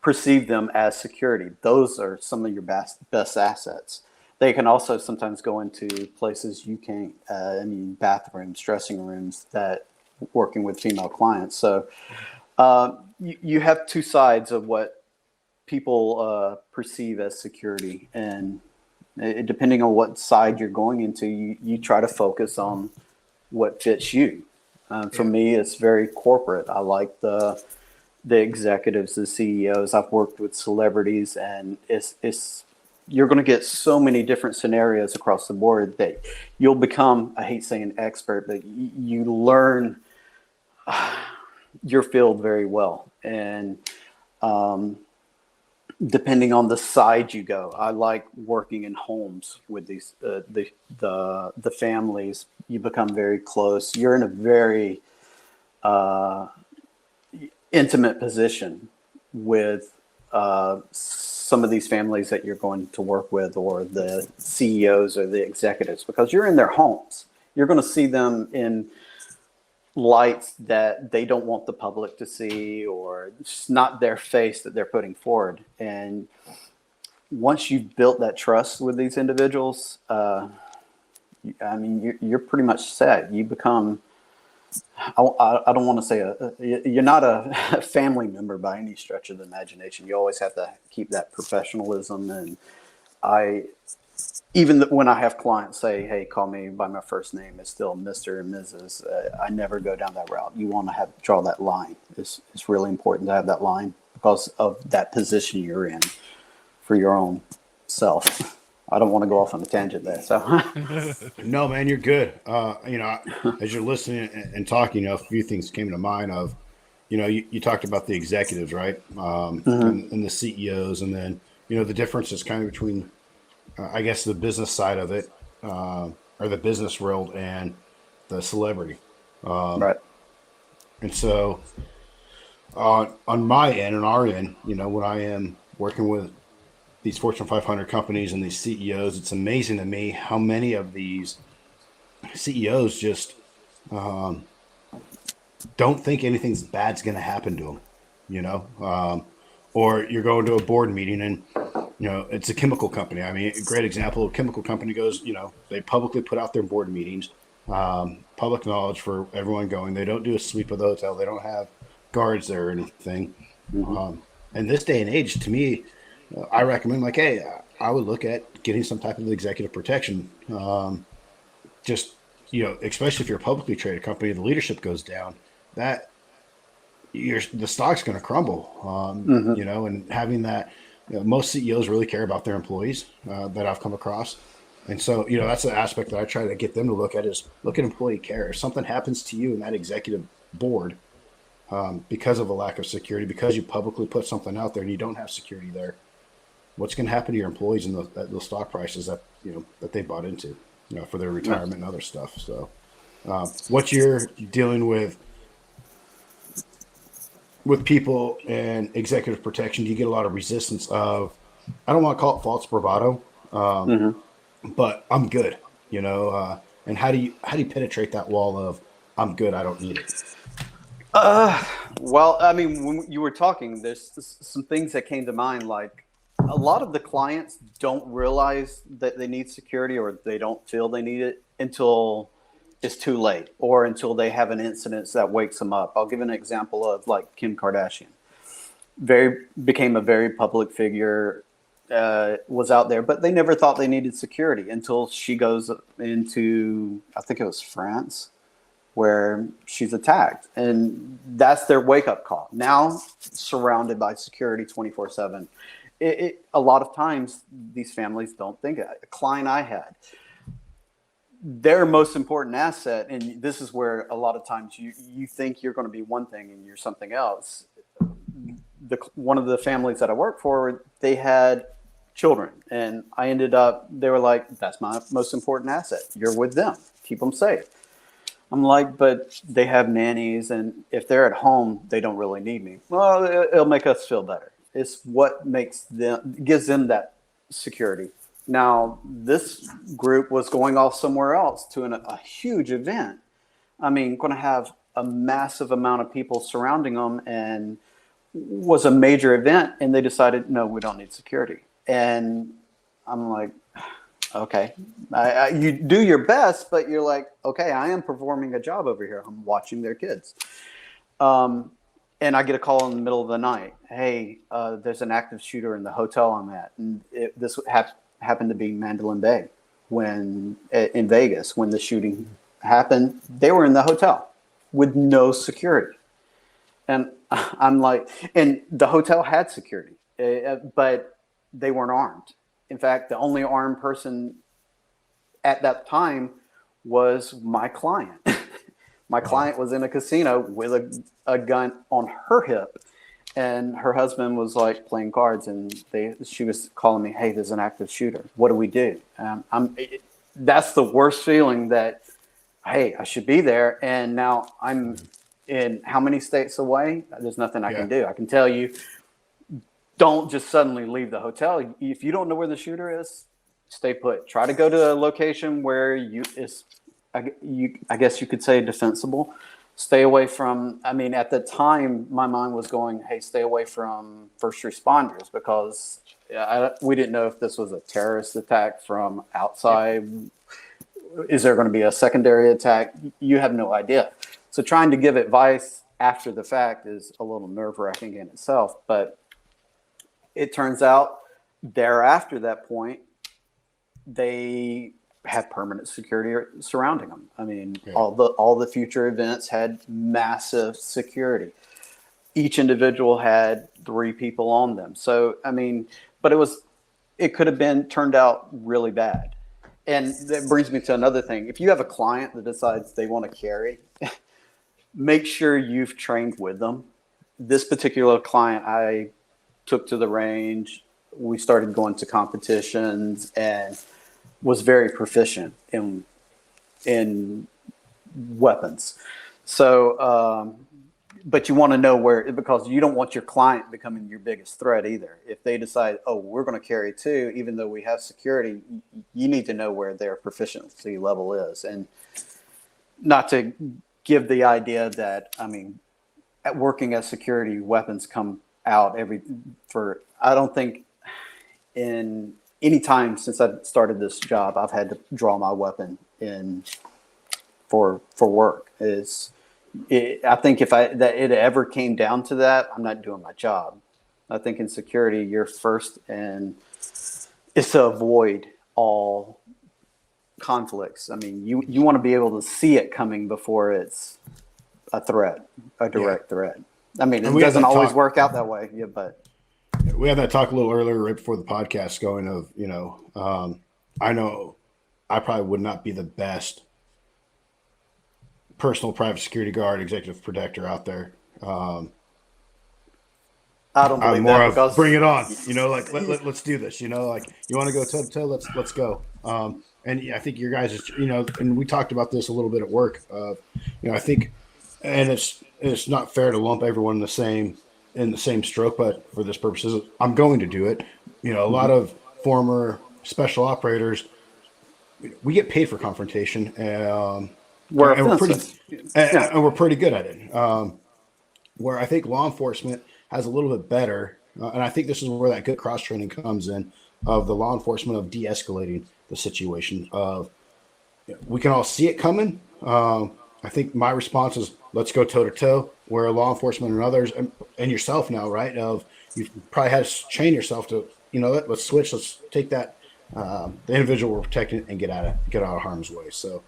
perceive them as security. Those are some of your best assets. They can also sometimes go into places you can't. Bathrooms, dressing rooms, that working with female clients. So you have two sides of what people perceive as security, and depending on what side you're going into, you try to focus on what fits you. For me, it's very corporate. I like the executives, the CEOs. I've worked with celebrities, and you're going to get so many different scenarios across the board that you'll become, I hate saying expert, but you learn your field very well. And depending on the side you go. I like working in homes with these the families. You become very close. You're in a very intimate position with some of these families that you're going to work with, or the CEOs or the executives, because you're in their homes. You're going to see them in lights that they don't want the public to see, or it's not their face that they're putting forward. And once you've built that trust with these individuals, I mean, you're pretty much set. You become, I don't want to say you're not a family member by any stretch of the imagination. You always have to keep that professionalism. And even when I have clients say, hey, call me by my first name, it's still Mr. and Mrs. I never go down that route. You want to draw that line. It's really important to have that line because of that position you're in for your own self. I don't want to go off on a tangent there. So No, man, you're good. As you're listening and talking, a few things came to mind of, you talked about the executives, right? And the CEOs, and then, the differences kind of between, I guess, the business side of it, or the business world, and the celebrity. right. And so on my end, on our end, when I am working with these Fortune 500 companies and these CEOs, it's amazing to me how many of these CEOs just don't think anything's bad's going to happen to them, or you're going to a board meeting and, it's a chemical company. I mean, a great example, a chemical company goes, they publicly put out their board meetings, public knowledge for everyone going. They don't do a sweep of the hotel. They don't have guards there or anything. And this day and age, to me, I recommend, like, hey, I would look at getting some type of executive protection. Just, especially if you're a publicly traded company, the leadership goes down, that the stock's going to crumble. And having that, most CEOs really care about their employees that I've come across. And so, that's the aspect that I try to get them to look at, is look at employee care. If something happens to you in that executive board because of a lack of security, because you publicly put something out there and you don't have security there, what's going to happen to your employees and the stock prices that that they bought into, for their retirement and other stuff. So, what you're dealing with people and executive protection, do you get a lot of resistance of, I don't want to call it false bravado, but I'm good, and how do you penetrate that wall of I'm good, I don't need it? Well, I mean, when you were talking, there's some things that came to mind, like, a lot of the clients don't realize that they need security, or they don't feel they need it until it's too late, or until they have an incident that wakes them up. I'll give an example of, like, Kim Kardashian. Became a very public figure, was out there, but they never thought they needed security until she goes into, I think it was France, where she's attacked. And that's their wake-up call. Now, surrounded by security 24/7. A lot of times these families don't think it. A client I had, their most important asset, and this is where a lot of times you think you're going to be one thing and you're something else. One of the families that I worked for, they had children, and they were like, that's my most important asset. You're with them. Keep them safe. I'm like, but they have nannies, and if they're at home, they don't really need me. Well, it'll make us feel better. It's what gives them that security. Now, this group was going off somewhere else to a huge event. I mean, going to have a massive amount of people surrounding them, and was a major event. And they decided, no, we don't need security. And I'm like, okay, you do your best, but you're like, okay, I am performing a job over here. I'm watching their kids. And I get a call in the middle of the night. Hey, there's an active shooter in the hotel I'm at. And this happened to be Mandalay Bay in Vegas, when the shooting happened. They were in the hotel with no security. And I'm like, and the hotel had security, but they weren't armed. In fact, the only armed person at that time was my client. My client was in a casino with a gun on her hip, and her husband was like playing cards, and she was calling me, "Hey, there's an active shooter. What do we do?" That's the worst feeling that, hey, I should be there, and now I'm in how many states away? There's nothing I can do. I can tell you, don't just suddenly leave the hotel. If you don't know where the shooter is, stay put. Try to go to a location where I guess you could say, defensible. Stay away from, I mean, at the time, my mind was going, hey, stay away from first responders, because we didn't know if this was a terrorist attack from outside. Is there going to be a secondary attack? You have no idea. So trying to give advice after the fact is a little nerve-wracking in itself. But it turns out thereafter that point, they had permanent security surrounding them. I mean, all the future events had massive security. Each individual had 3 people on them. So, I mean, but it could have been turned out really bad. And that brings me to another thing. If you have a client that decides they want to carry, make sure you've trained with them. This particular client I took to the range. We started going to competitions and was very proficient in weapons. So, but you want to know where, because you don't want your client becoming your biggest threat either. If they decide, oh, we're going to carry 2, even though we have security, you need to know where their proficiency level is. And not to give the idea that, I mean, at working as security, weapons come out I don't think in any time since I started this job, I've had to draw my weapon in for work. I think if it ever came down to that, I'm not doing my job. I think in security, your first and is to avoid all conflicts. I mean, you want to be able to see it coming before it's a threat, a direct threat. I mean, it doesn't always work out that way. Yeah, but we had that talk a little earlier, right before the podcast going of, I know I probably would not be the best personal private security guard, executive protector out there. I don't believe I'm more that, of because bring it on, like let's do this, like you want to go toe to toe, let's go. And I think your guys is, and we talked about this a little bit at work. I think, and it's not fair to lump everyone in the same stroke, but for this purposes, I'm going to do it. A lot of former special operators, we get paid for confrontation, and we're pretty good at it. Where I think law enforcement has a little bit better, and I think this is where that good cross training comes in, of the law enforcement of de-escalating the situation. Of we can all see it coming. I think my response is let's go toe to toe. Where law enforcement and others and yourself now, right? Of you've probably had to train yourself to, let's switch. Let's take that the individual we're protecting and get out of harm's way. So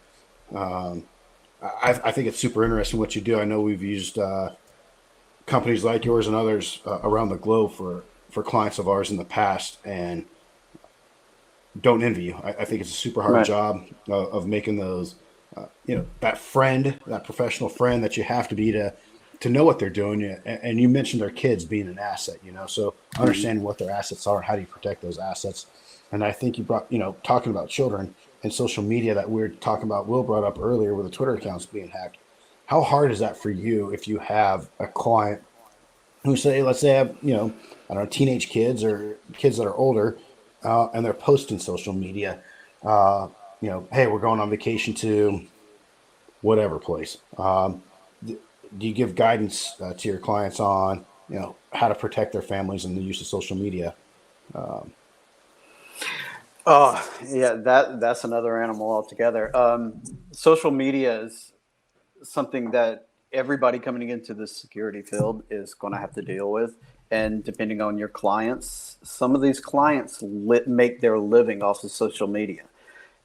I think it's super interesting what you do. I know we've used companies like yours and others around the globe for clients of ours in the past, and don't envy you. I think it's a super hard job of making those. That professional friend that you have to be to know what they're doing. And you mentioned their kids being an asset, so understanding what their assets are, how do you protect those assets? And I think you brought, talking about children and social media that we were talking about, Will brought up earlier with the Twitter accounts being hacked. How hard is that for you if you have a client who let's say have, I don't know, teenage kids or kids that are older, and they're posting social media, hey, we're going on vacation to whatever place. Do you give guidance to your clients on, how to protect their families and the use of social media? That's another animal altogether. Social media is something that everybody coming into the security field is going to have to deal with. And depending on your clients, some of these clients make their living off of social media.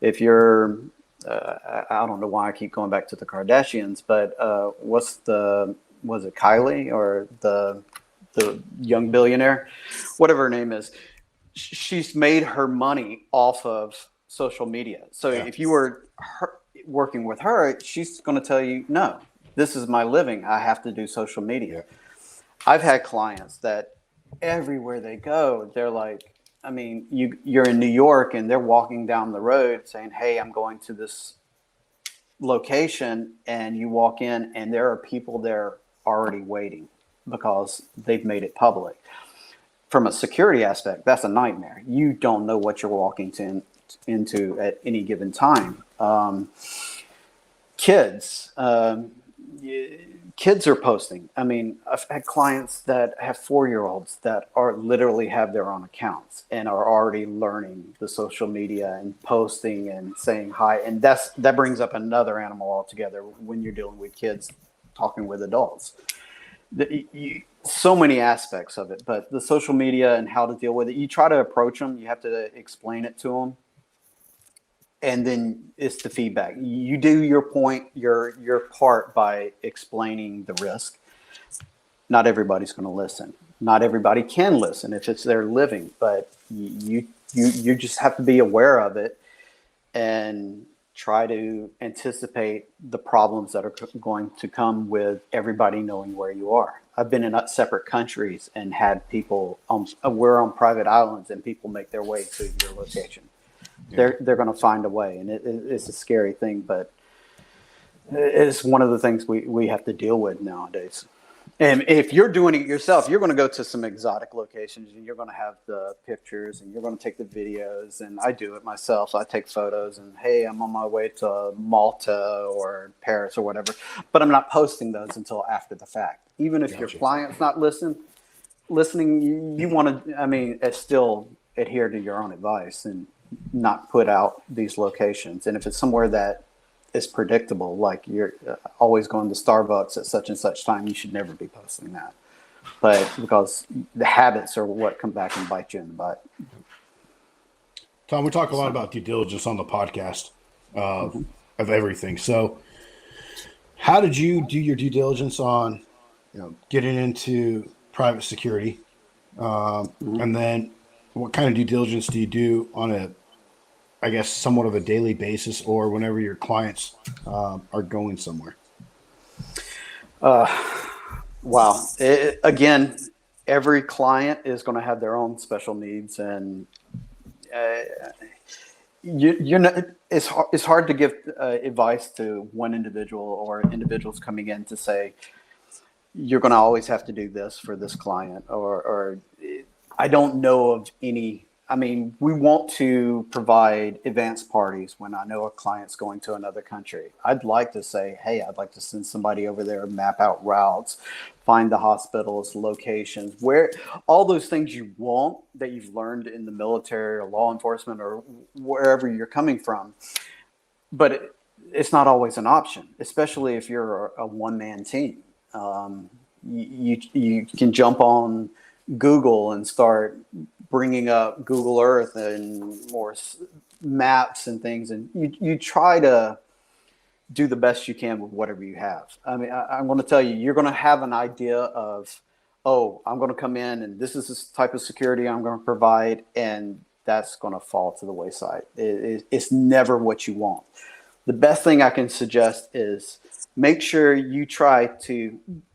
If you're, I don't know why I keep going back to the Kardashians, but was it Kylie or the young billionaire, whatever her name is? She's made her money off of social media. So if you were working with her, she's going to tell you, no, this is my living. I have to do social media. I've had clients that everywhere they go, they're like, I mean, you're in New York and they're walking down the road saying, "Hey, I'm going to this location," and you walk in and there are people there already waiting because they've made it public. From a security aspect, that's a nightmare. You don't know what you're walking into at any given time. Kids, kids are posting. I mean, I've had clients that have 4-year-olds that are literally have their own accounts and are already learning the social media and posting and saying hi. And that brings up another animal altogether when you're dealing with kids talking with adults. So many aspects of it, but the social media and how to deal with it, you try to approach them, you have to explain it to them. And then it's the feedback. You do your part by explaining the risk. Not everybody's going to listen. Not everybody can listen if it's their living, but you just have to be aware of it and try to anticipate the problems that are going to come with everybody knowing where you are. I've been in separate countries and had people we're on private islands and people make their way to your location. Yeah. They're going to find a way, and it's a scary thing, but it's one of the things we have to deal with nowadays. And if you're doing it yourself, you're going to go to some exotic locations and you're going to have the pictures and you're going to take the videos. And I do it myself. I take photos and, hey, I'm on my way to Malta or Paris or whatever. But I'm not posting those until after the fact. Even if your client's not listening, you want to, I mean, still adhere to your own advice and not put out these locations. And if it's somewhere that is predictable, like you're always going to Starbucks at such and such time, you should never be posting that. But because the habits are what come back and bite you in the butt. Tom, we talk a lot about due diligence on the podcast of everything. So how did you do your due diligence on, getting into private security? And then what kind of due diligence do you do on I guess, somewhat of a daily basis or whenever your clients are going somewhere? Wow. Again, every client is going to have their own special needs, and you're not. It's hard to give advice to one individual or individuals coming in to say you're going to always have to do this for this client, or I don't know of any. I mean, we want to provide advanced parties when I know a client's going to another country. I'd like to say, hey, I'd like to send somebody over there, map out routes, find the hospitals, locations, where all those things you want that you've learned in the military or law enforcement or wherever you're coming from. But it's not always an option, especially if you're a one-man team. You can jump on Google and start bringing up Google Earth and more maps and things, and you try to do the best you can with whatever you have. I mean, I'm going to tell you, you're going to have an idea of, oh, I'm going to come in and this is this type of security I'm going to provide, and that's going to fall to the wayside. It's never what you want. The best thing I can suggest is make sure you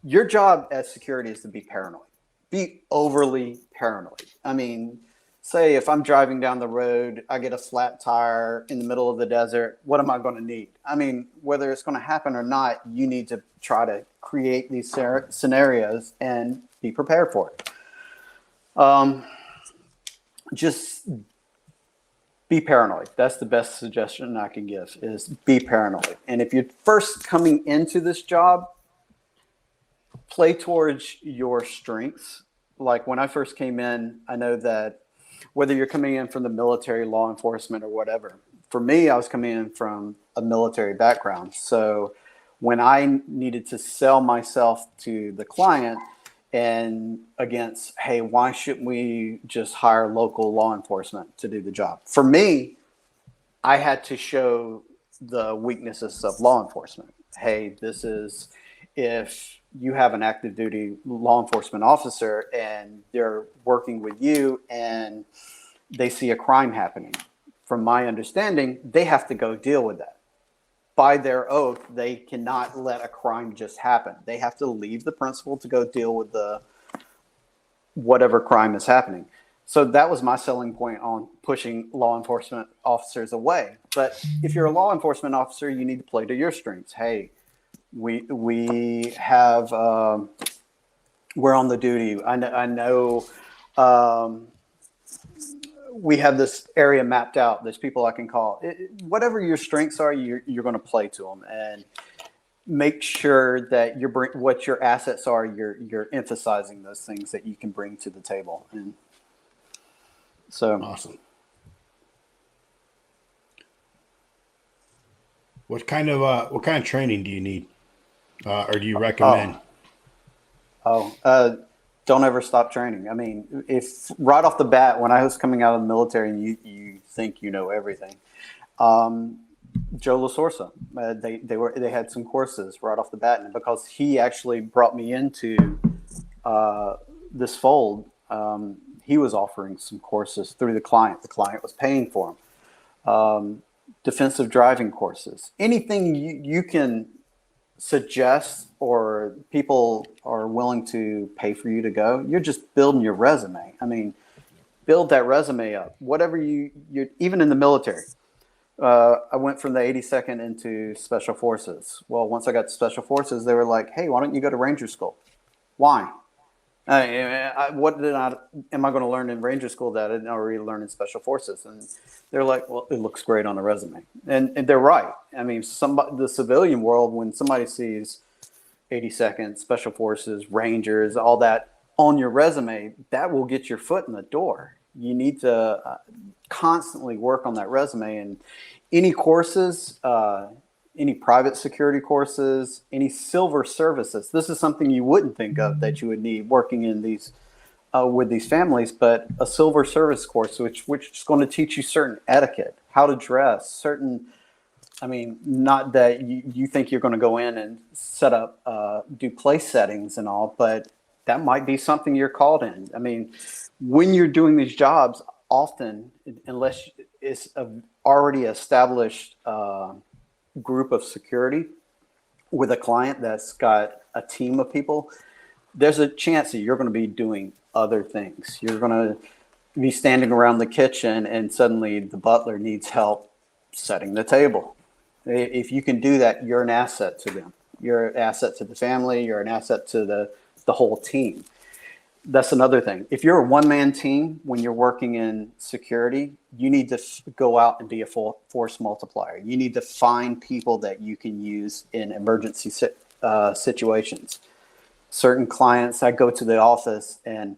your job as security is to be paranoid. Be overly paranoid. I mean, say if I'm driving down the road, I get a flat tire in the middle of the desert, what am I going to need? I mean, whether it's going to happen or not, you need to try to create these scenarios and be prepared for it. Just be paranoid. That's the best suggestion I can give, is be paranoid. And if you're first coming into this job, play towards your strengths. Like when I first came in, I know that whether you're coming in from the military, law enforcement, or whatever, for me, I was coming in from a military background. So when I needed to sell myself to the client and against, hey, why shouldn't we just hire local law enforcement to do the job? For me, I had to show the weaknesses of law enforcement. Hey, this is if you have an active duty law enforcement officer and they're working with you and they see a crime happening. From my understanding, they have to go deal with that. By their oath, they cannot let a crime just happen. They have to leave the principal to go deal with the whatever crime is happening. So that was my selling point on pushing law enforcement officers away. But if you're a law enforcement officer, you need to play to your strengths. Hey, we have we're on the duty. I know we have this area mapped out. There's people I can call. Whatever your strengths are, you're going to play to them, and make sure that what your assets are. You're emphasizing those things that you can bring to the table. And so awesome. What kind of training do you need, or do you recommend? Don't ever stop training. I mean, if right off the bat, when I was coming out of the military, and you think you know everything, Joe LaSorsa, they had some courses right off the bat, and because he actually brought me into this fold, he was offering some courses through the client. The client was paying for them. Defensive driving courses, anything you can suggest or people are willing to pay for you to go, you're just building your resume. I mean, build that resume up. Whatever you're even in the military. I went from the 82nd into Special Forces. Well, once I got to Special Forces, they were like, hey, why don't you go to Ranger School? Why? What am I going to learn in Ranger School that I didn't already learn in Special Forces? And they're like, well, it looks great on a resume. And they're right. I mean, the civilian world, when somebody sees 82nd, Special Forces, Rangers, all that on your resume, that will get your foot in the door. You need to constantly work on that resume. And any courses, any private security courses, any silver services. This is something you wouldn't think of that you would need working in these with these families, but a silver service course, which is going to teach you certain etiquette, how to dress, certain. I mean, not that you think you're going to go in and set up, do place settings and all, but that might be something you're called in. I mean, when you're doing these jobs, often, unless it's an already established group of security with a client that's got a team of people, there's a chance that you're going to be doing other things. You're going to be standing around the kitchen and suddenly the butler needs help setting the table. If you can do that, you're an asset to them. You're an asset to the family. You're an asset to the whole team. That's another thing. If you're a one-man team, when you're working in security, you need to go out and be a force multiplier. You need to find people that you can use in emergency situations. Certain clients, I go to the office and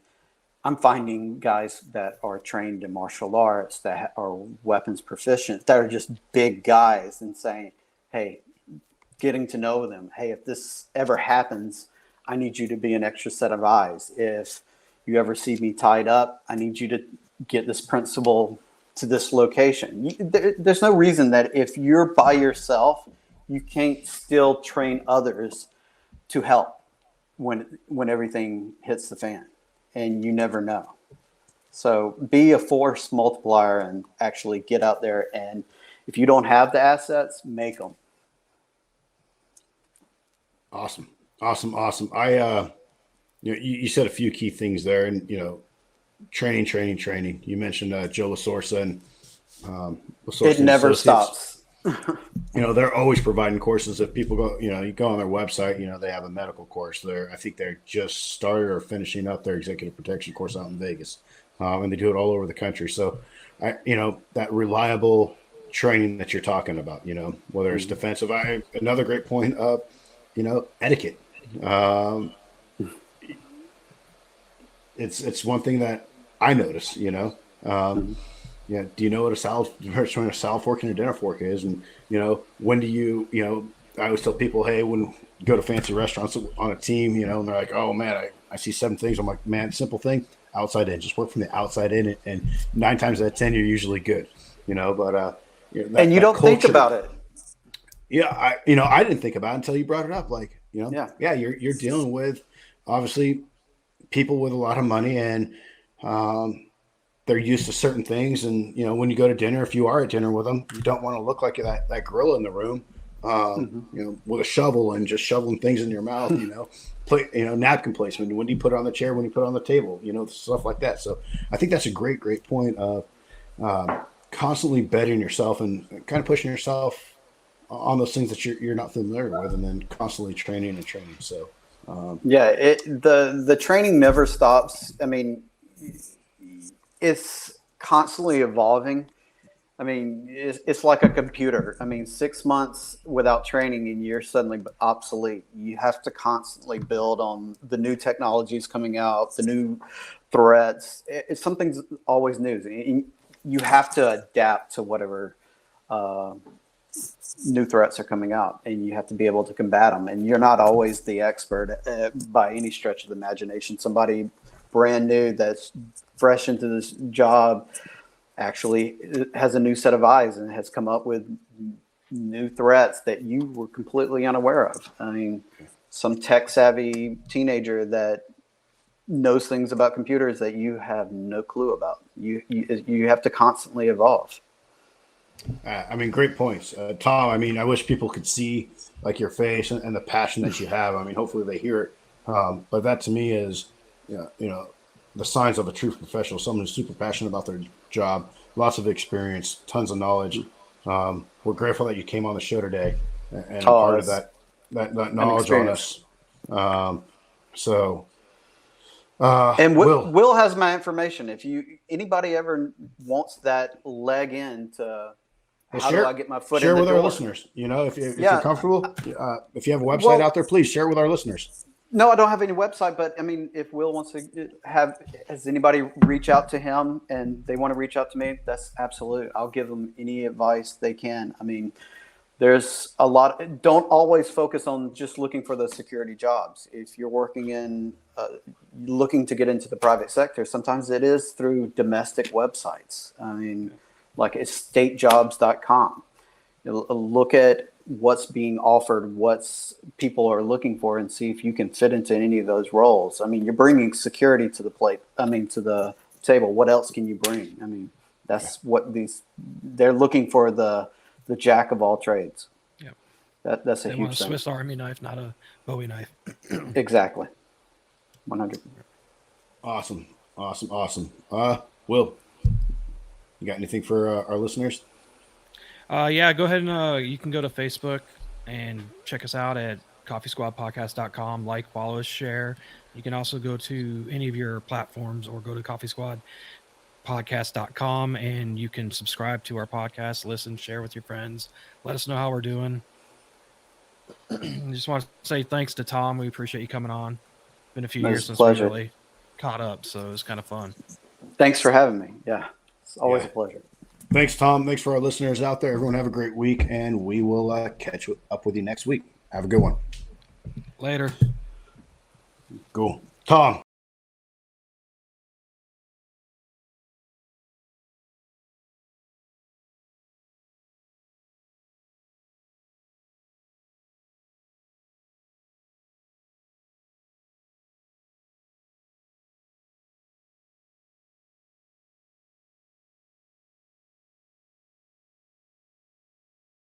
I'm finding guys that are trained in martial arts, that are weapons proficient, that are just big guys, and saying, hey, getting to know them. Hey, if this ever happens, I need you to be an extra set of eyes. If you ever see me tied up, I need you to get this principal to this location. There's no reason that if you're by yourself, you can't still train others to help when everything hits the fan, and you never know. So be a force multiplier and actually get out there. And if you don't have the assets, make them. Awesome. You said a few key things there, and training. You mentioned Joe LaSorsa and LaSorsa it never stops. They're always providing courses. If people go, you go on their website, they have a medical course there. I think they're just started or finishing up their executive protection course out in Vegas, and they do it all over the country. So, that reliable training that you're talking about, whether it's defensive. Another great point of, etiquette. It's one thing that I notice, do you know what a salad fork and a dinner fork is? And, when do you, I always tell people, hey, when you go to fancy restaurants on a team, and they're like, oh man, I see 7 things. I'm like, man, simple thing, outside in, just work from the outside in, and 9 times out of 10, you're usually good, but, and you don't think about it. Yeah. I didn't think about it until you brought it up. Like, you're dealing with obviously people with a lot of money, and they're used to certain things. And, when you go to dinner, if you are at dinner with them, you don't want to look like that gorilla in the room. with a shovel and just shoveling things in your mouth, napkin placement. When do you put it on the chair? When do you put it on the table? Stuff like that. So I think that's a great point of constantly bettering yourself and kind of pushing yourself on those things that you're not familiar with, and then constantly training and training. So the training never stops. I mean, it's constantly evolving. I mean, it's like a computer. I mean, 6 months without training and you're suddenly obsolete. You have to constantly build on the new technologies coming out, the new threats. It's something's always new. You have to adapt to whatever new threats are coming out, and you have to be able to combat them. And you're not always the expert by any stretch of the imagination. Somebody brand new that's fresh into this job actually has a new set of eyes and has come up with new threats that you were completely unaware of. I mean, some tech savvy teenager that knows things about computers that you have no clue about. You have to constantly evolve. I mean, great points, Tom. I mean, I wish people could see like your face and the passion that you have. I mean, hopefully they hear it. But that to me is, the signs of a true professional, someone who's super passionate about their job, lots of experience, tons of knowledge. We're grateful that you came on the show today and part of that knowledge on us. And Will has my information. If anybody ever wants that leg in to do I get my foot in the door? Share with our listeners. If you're comfortable, if you have a website out there, please share it with our listeners. No, I don't have any website, but I mean, if Will wants to has anybody reach out to him and they want to reach out to me, that's absolute. I'll give them any advice they can. I mean, there's a lot. Don't always focus on just looking for those security jobs. If you're working in, looking to get into the private sector, sometimes it is through domestic websites. I mean, like estatejobs.com. Look at what's being offered, what's people are looking for, and see if you can fit into any of those roles. I mean, you're bringing security to the plate. I mean, to the table. What else can you bring? I mean, that's what they're looking for, the jack of all trades. Yep. That's a they huge want a thing. Swiss Army knife, not a Bowie knife. Exactly. 100. Awesome. Will, you got anything for our listeners? Yeah, go ahead and you can go to Facebook and check us out at coffeesquadpodcast.com. Like, follow us, share. You can also go to any of your platforms or go to coffeesquadpodcast.com and you can subscribe to our podcast, listen, share with your friends. Let us know how we're doing. I just want to say thanks to Tom. We appreciate you coming on. Been a few years since we really caught up, so it was kind of fun. Thanks for having me. Yeah, it's always a pleasure. Thanks, Tom. Thanks for our listeners out there. Everyone have a great week, and we will catch up with you next week. Have a good one. Later. Cool. Tom.